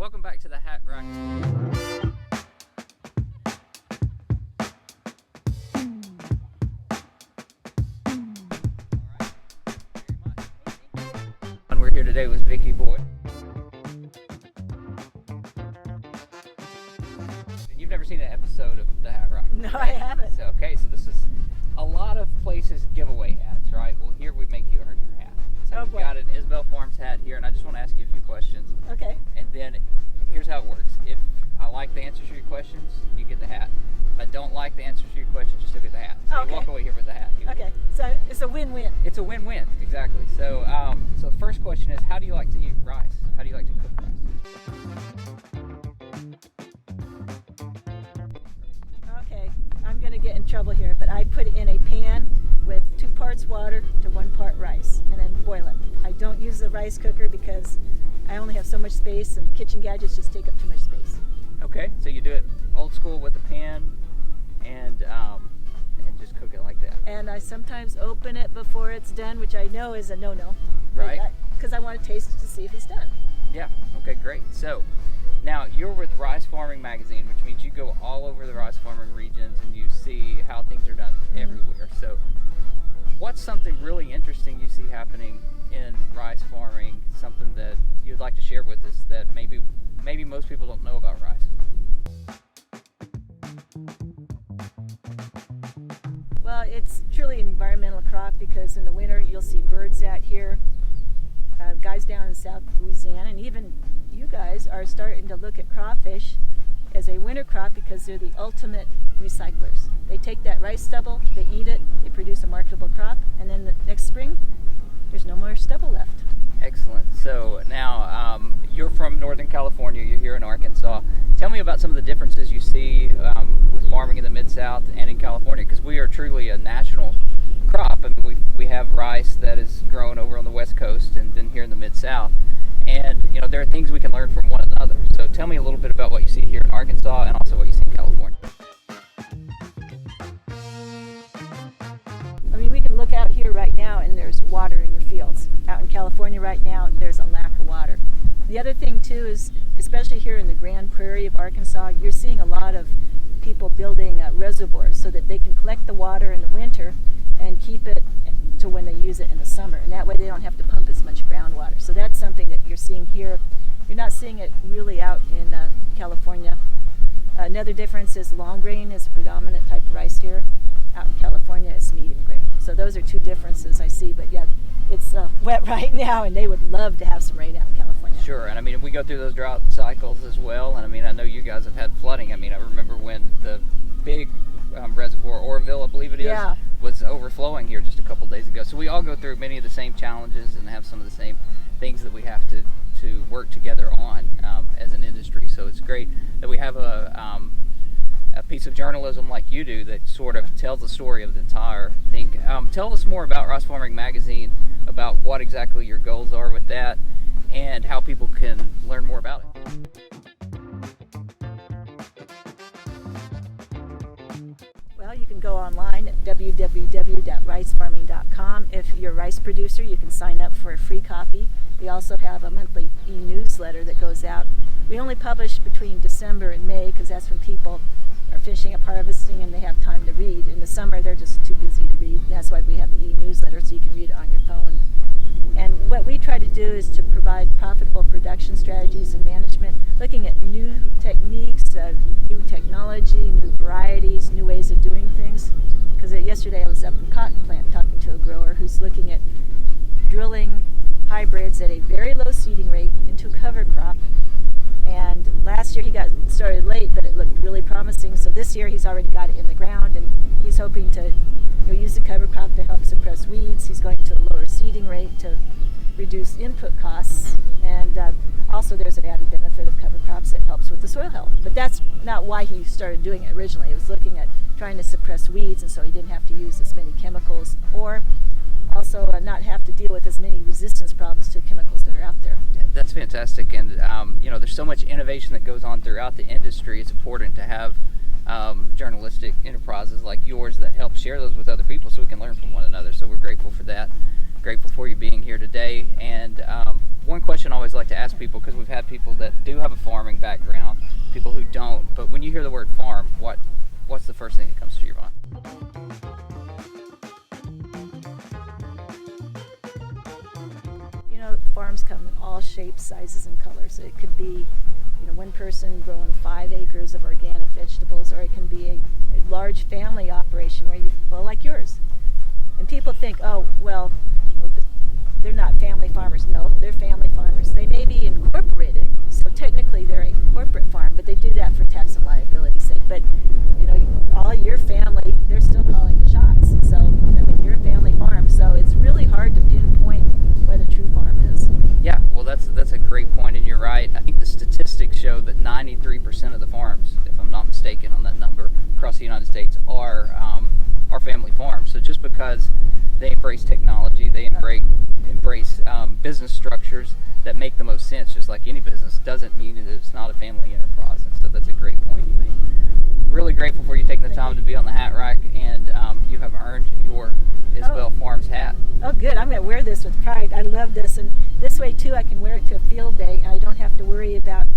Welcome back to the Hat Rack. And we're here today with Vickie Boyd. And you've never seen an episode of the Hat Rack? No, right? I haven't. So, so this is a lot of places giveaway hats, right? Well, here we make you earn your hat. So we've got an Isabel Farms hat here, and I just want to ask you a few questions. Okay. And then here's how it works. If I like the answers to your questions, you get the hat. If I don't like the answers to your questions, you still get the hat. So you walk away here with the hat. Okay. So it's a win-win. It's a win-win, exactly. So, so the first question is, how do you like to eat rice? How do you like to cook rice? Okay. I'm going to get in trouble here, but I put it in a pan with 2 parts water to 1 part rice, and then boil it. I don't use the rice cooker because I only have so much space, and kitchen gadgets just take up too much space. Okay, so you do it old school with a pan, and just cook it like that. And I sometimes open it before it's done, which I know is a no-no. Right. Because I want to taste it to see if it's done. Yeah. Okay. Great. So now you're with Rice Farming Magazine, which means you go all over the rice farming regions and you see how things are done everywhere. So what's something really interesting you see happening in rice farming, something that you'd like to share with us that maybe most people don't know about rice? Well, it's truly an environmental crop because in the winter you'll see birds out here, guys down in South Louisiana, and even you guys are starting to look at crawfish as a winter crop because they're the ultimate recyclers. They take that rice stubble, they eat it, they produce a marketable crop, and then the next spring there's no more stubble left. Excellent. So now you're from Northern California, you're here in Arkansas. Tell me about some of the differences you see with farming in the Mid-South and in California, because we are truly a national crop. I mean, we have rice that is grown over on the West Coast and then here in the Mid-South. And, you know, there are things we can learn from one another. So tell me a little bit about what you see here in Arkansas and also what you see in California. I mean, we can look out here right now and there's water in your fields. Out in California right now, there's a lack of water. The other thing too is, especially here in the Grand Prairie of Arkansas, you're seeing a lot of people building reservoirs so that they can collect the water in the winter and keep it to when they use it in the summer. And that way they don't have to pump as much groundwater. So that's something that you're seeing here. You're not seeing it really out in California. Another difference is long grain is a predominant type of rice here. Out in California, it's medium grain. So those are 2 differences I see. But yeah, it's wet right now, and they would love to have some rain out in California. Sure, and I mean, we go through those drought cycles as well. And I mean, I know you guys have had flooding. I mean, I remember when the big reservoir, Oroville, I believe it is, was overflowing here just a couple days ago. So we all go through many of the same challenges and have some of the same things that we have to work together on as an industry. So it's great that we have a piece of journalism like you do that sort of tells the story of the entire thing. Tell us more about Rice Farming Magazine, about what exactly your goals are with that, and how people can learn more about it. Well, you can go online at www.ricefarming.com. If you're a rice producer, you can sign up for a free copy. We also have a monthly e-newsletter that goes out. We only publish between December and May because that's when people are finishing up harvesting and they have time to read. In the summer, they're just too busy to read. That's why we have the e-newsletter so you can read it on your phone. And what we try to do is to provide profitable production strategies and management, looking at new techniques, new technology, new varieties, new ways of doing things. Because yesterday I was up in Cotton Plant talking to a grower who's looking at drilling hybrids at a very low seeding rate into a cover crop. And last year he got started late, but it looked really promising. So this year he's already got it in the ground, and he's hoping to use the cover crop to help suppress weeds. He's going to a lower seeding rate to reduce input costs. And also there's an added benefit of cover crops that helps with the soil health. But that's not why he started doing it originally. It was looking at trying to suppress weeds, and so he didn't have to use as many chemicals, or also not have to deal with as many resistance problems to chemicals that are out there. Yeah, that's fantastic. And you know, there's so much innovation that goes on throughout the industry. It's important to have journalistic enterprises like yours that help share those with other people so we can learn from one another. So we're grateful for that. Grateful for you being here today. And one question I always like to ask people, because we've had people that do have a farming background, people who don't, but when you hear the word farm, what's the first thing that comes to your mind? You know, farms come in all shapes, sizes, and colors. It could be, you know, one person growing 5 acres of organic vegetables, or it can be a large family operation where well, like yours. And people think, oh, well, they're not family farmers. No, they're family farmers. They may be incorporated, so technically they're a corporate farm, but they do that for tax and liability sake. But, you know, all your family, they're still calling the shots. So, I mean, you're a family farm, so it's really hard to pinpoint what a true farm is. Yeah, well, that's a great point, and you're right. I think the statistics show that 93% of the farms, if I'm not mistaken on that number, across the United States are family farms. So just because they embrace technology, they embrace business structures that make the most sense, just like any business, doesn't mean that it's not a family enterprise. And so that's a great point you made. Really grateful for you taking the time to be on the Hat Rack, and you have earned your Isabel Farms hat. Oh, good. I'm going to wear this with pride. I love this, and this way too I can wear it to a field day, and I don't have to worry about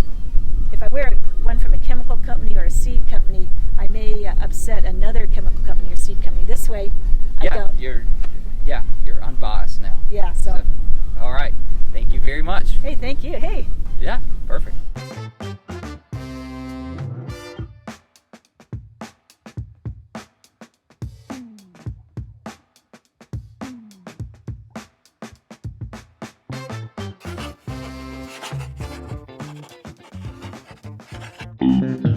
if I wear one from a chemical company or a seed company, I may upset another chemical company or seed company. This way, I don't. You're unbiased now. Yeah. So. All right. Thank you very much. Hey, thank you. Hey. Yeah. Perfect. Mm-hmm.